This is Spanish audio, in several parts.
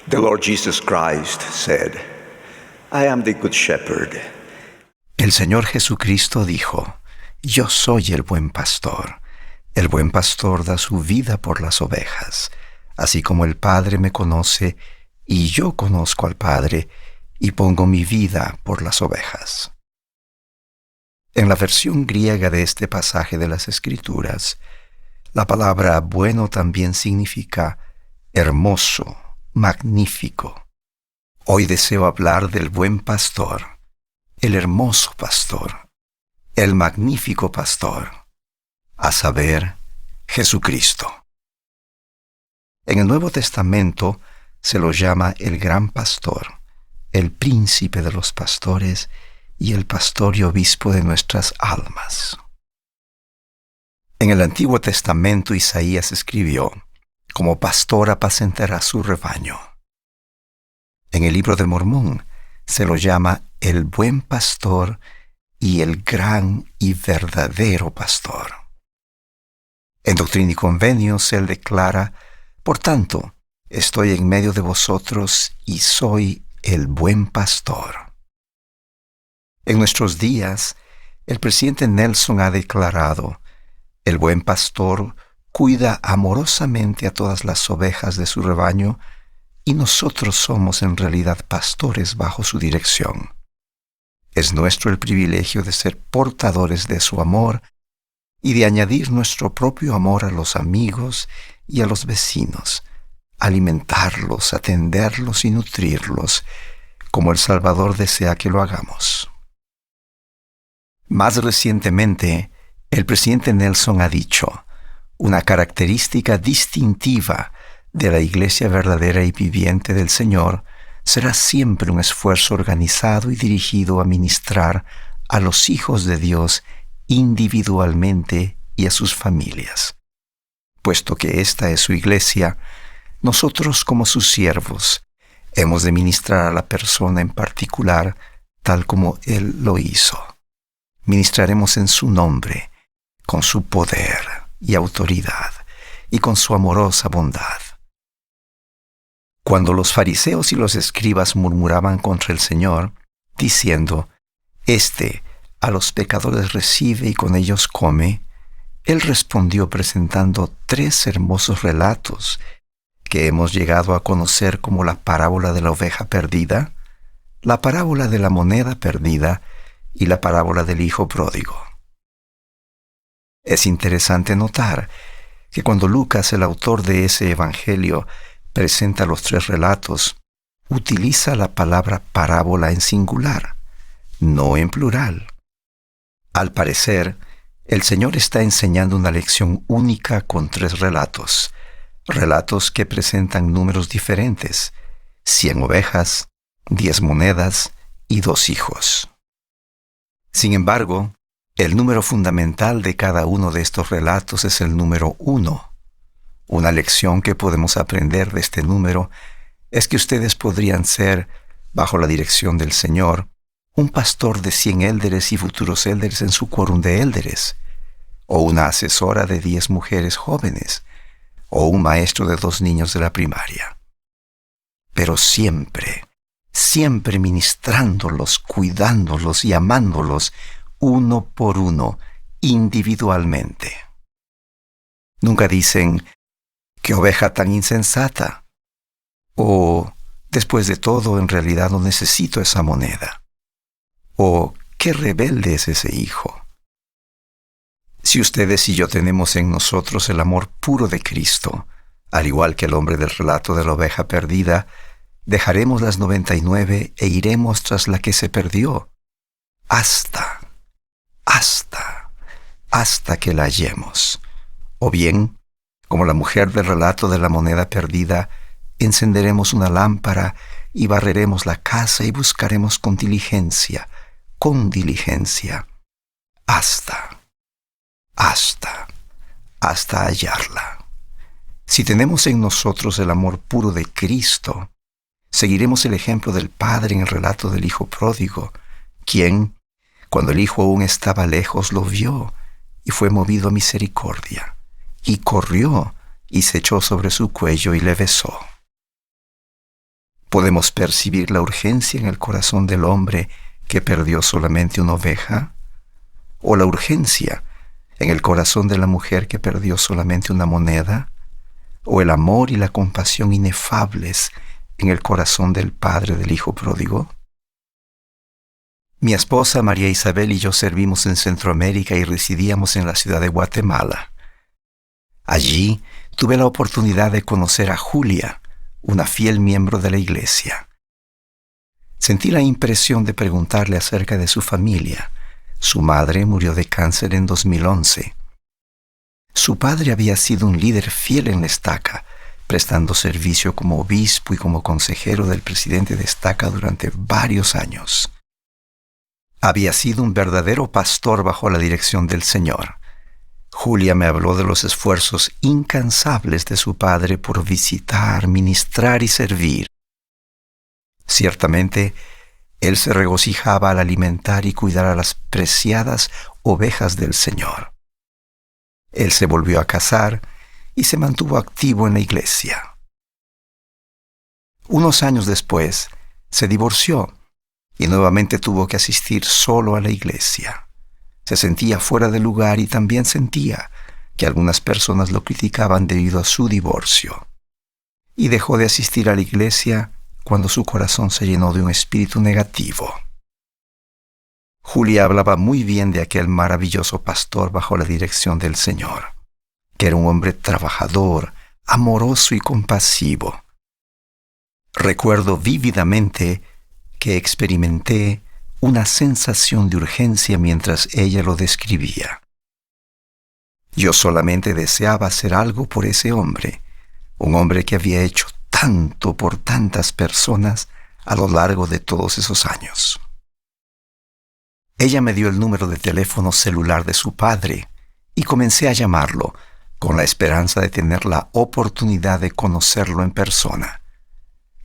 The Lord Jesus Christ said, I am the good shepherd. El Señor Jesucristo dijo, Yo soy el buen pastor. El buen pastor da su vida por las ovejas, así como el Padre me conoce, y yo conozco al Padre, y pongo mi vida por las ovejas. En la versión griega de este pasaje de las Escrituras, la palabra bueno también significa hermoso, magnífico. Hoy deseo hablar del buen pastor, el hermoso pastor, el magnífico pastor, a saber, Jesucristo. En el Nuevo Testamento se lo llama el gran pastor, el príncipe de los pastores y el pastor y obispo de nuestras almas. En el Antiguo Testamento Isaías escribió, como pastor apacentará su rebaño. En el Libro de Mormón se lo llama el buen pastor y el gran y verdadero pastor. En Doctrina y Convenios él declara, por tanto, estoy en medio de vosotros y soy el buen pastor. En nuestros días, el presidente Nelson ha declarado, el buen pastor cuida amorosamente a todas las ovejas de su rebaño y nosotros somos en realidad pastores bajo su dirección. Es nuestro el privilegio de ser portadores de su amor y de añadir nuestro propio amor a los amigos y a los vecinos, alimentarlos, atenderlos y nutrirlos, como el Salvador desea que lo hagamos. Más recientemente, el presidente Nelson ha dicho, una característica distintiva de la Iglesia verdadera y viviente del Señor será siempre un esfuerzo organizado y dirigido a ministrar a los hijos de Dios individualmente y a sus familias. Puesto que esta es su Iglesia, nosotros como sus siervos hemos de ministrar a la persona en particular tal como Él lo hizo. Ministraremos en su nombre, con su poder y autoridad, y con su amorosa bondad. Cuando los fariseos y los escribas murmuraban contra el Señor, diciendo, «Este a los pecadores recibe y con ellos come», Él respondió presentando 3 hermosos relatos que hemos llegado a conocer como la parábola de la oveja perdida, la parábola de la moneda perdida y la parábola del hijo pródigo. Es interesante notar que cuando Lucas, el autor de ese evangelio, presenta los 3 relatos, utiliza la palabra parábola en singular, no en plural. Al parecer, el Señor está enseñando una lección única con 3 relatos, relatos que presentan números diferentes, 100 ovejas, 10 monedas y 2 hijos. Sin embargo, el número fundamental de cada uno de estos relatos es el número 1. Una lección que podemos aprender de este número es que ustedes podrían ser, bajo la dirección del Señor, un pastor de 100 élderes y futuros élderes en su quórum de élderes, o una asesora de 10 mujeres jóvenes, o un maestro de 2 niños de la primaria. Pero siempre ministrándolos, cuidándolos y amándolos uno por uno, individualmente. Nunca dicen, «¡Qué oveja tan insensata!» o «Después de todo, en realidad no necesito esa moneda», o «¡Qué rebelde es ese hijo!». Si ustedes y yo tenemos en nosotros el amor puro de Cristo, al igual que el hombre del relato de la oveja perdida, dejaremos las 99 e iremos tras la que se perdió, hasta que la hallemos. O bien, como la mujer del relato de la moneda perdida, encenderemos una lámpara y barreremos la casa y buscaremos con diligencia, hasta hallarla. Si tenemos en nosotros el amor puro de Cristo, seguiremos el ejemplo del Padre en el relato del Hijo pródigo, quien, cuando el Hijo aún estaba lejos, lo vio y fue movido a misericordia, y corrió y se echó sobre su cuello y le besó. ¿Podemos percibir la urgencia en el corazón del hombre que perdió solamente una oveja? ¿O la urgencia en el corazón de la mujer que perdió solamente una moneda? ¿O el amor y la compasión inefables en el corazón del padre del hijo pródigo? Mi esposa María Isabel y yo servimos en Centroamérica y residíamos en la ciudad de Guatemala. Allí tuve la oportunidad de conocer a Julia, una fiel miembro de la iglesia. Sentí la impresión de preguntarle acerca de su familia. Su madre murió de cáncer en 2011. Su padre había sido un líder fiel en la estaca, prestando servicio como obispo y como consejero del presidente de estaca durante varios años. Había sido un verdadero pastor bajo la dirección del Señor. Julia me habló de los esfuerzos incansables de su padre por visitar, ministrar y servir. Ciertamente, él se regocijaba al alimentar y cuidar a las preciadas ovejas del Señor. Él se volvió a casar y se mantuvo activo en la iglesia. Unos años después, se divorció y nuevamente tuvo que asistir solo a la iglesia. Se sentía fuera de lugar y también sentía que algunas personas lo criticaban debido a su divorcio. Y dejó de asistir a la iglesia cuando su corazón se llenó de un espíritu negativo. Julia hablaba muy bien de aquel maravilloso pastor bajo la dirección del Señor, que era un hombre trabajador, amoroso y compasivo. Recuerdo vívidamente que experimenté una sensación de urgencia mientras ella lo describía. Yo solamente deseaba hacer algo por ese hombre, un hombre que había hecho tanto por tantas personas a lo largo de todos esos años. Ella me dio el número de teléfono celular de su padre y comencé a llamarlo con la esperanza de tener la oportunidad de conocerlo en persona.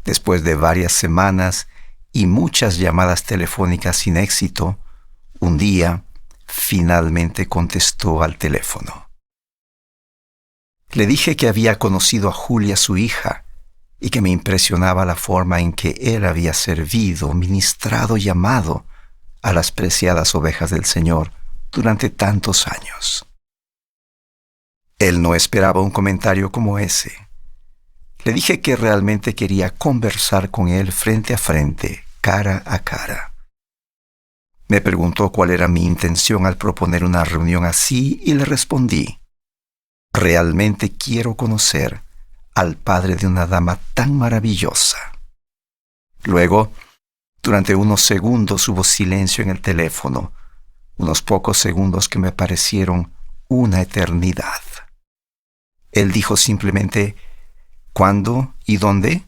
Después de varias semanas y muchas llamadas telefónicas sin éxito, un día finalmente contestó al teléfono. Le dije que había conocido a Julia, su hija, y que me impresionaba la forma en que él había servido, ministrado y amado a las preciadas ovejas del Señor durante tantos años. Él no esperaba un comentario como ese. Le dije que realmente quería conversar con él frente a frente, cara a cara. Me preguntó cuál era mi intención al proponer una reunión así y le respondí: realmente quiero conocer al padre de una dama tan maravillosa. Luego, durante unos segundos hubo silencio en el teléfono, unos pocos segundos que me parecieron una eternidad. Él dijo simplemente: ¿cuándo y dónde?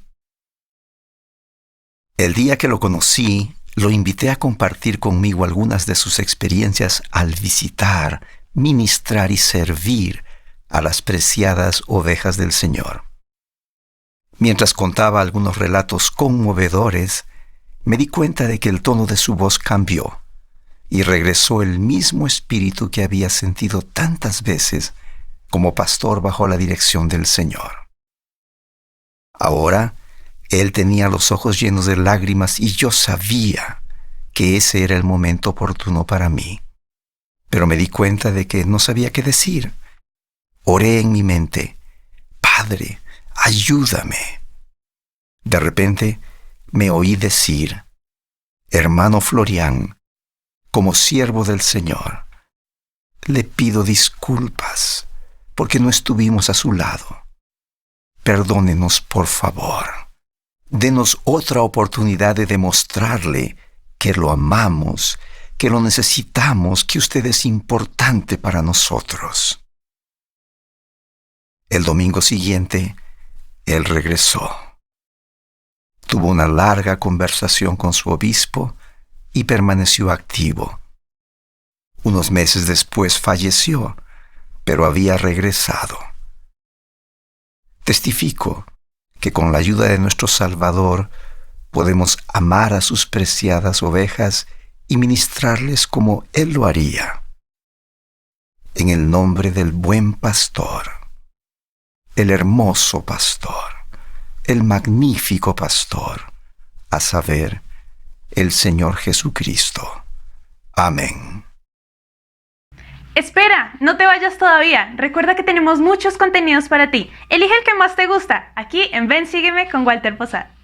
El día que lo conocí, lo invité a compartir conmigo algunas de sus experiencias al visitar, ministrar y servir a las preciadas ovejas del Señor. Mientras contaba algunos relatos conmovedores, me di cuenta de que el tono de su voz cambió y regresó el mismo espíritu que había sentido tantas veces como pastor bajo la dirección del Señor. Ahora, él tenía los ojos llenos de lágrimas y yo sabía que ese era el momento oportuno para mí. Pero me di cuenta de que no sabía qué decir. Oré en mi mente: Padre, ayúdame. De repente me oí decir: hermano Florián, como siervo del Señor, le pido disculpas porque no estuvimos a su lado. Perdónenos, por favor. Denos otra oportunidad de demostrarle que lo amamos, que lo necesitamos, que usted es importante para nosotros. El domingo siguiente, él regresó. Tuvo una larga conversación con su obispo y permaneció activo. Unos meses después falleció, pero había regresado. Testifico que con la ayuda de nuestro Salvador podemos amar a sus preciadas ovejas y ministrarles como Él lo haría. En el nombre del buen pastor, el hermoso pastor, el magnífico pastor, a saber, el Señor Jesucristo. Amén. Espera, no te vayas todavía. Recuerda que tenemos muchos contenidos para ti. Elige el que más te gusta, aquí en Ven Sígueme con Walter Posada.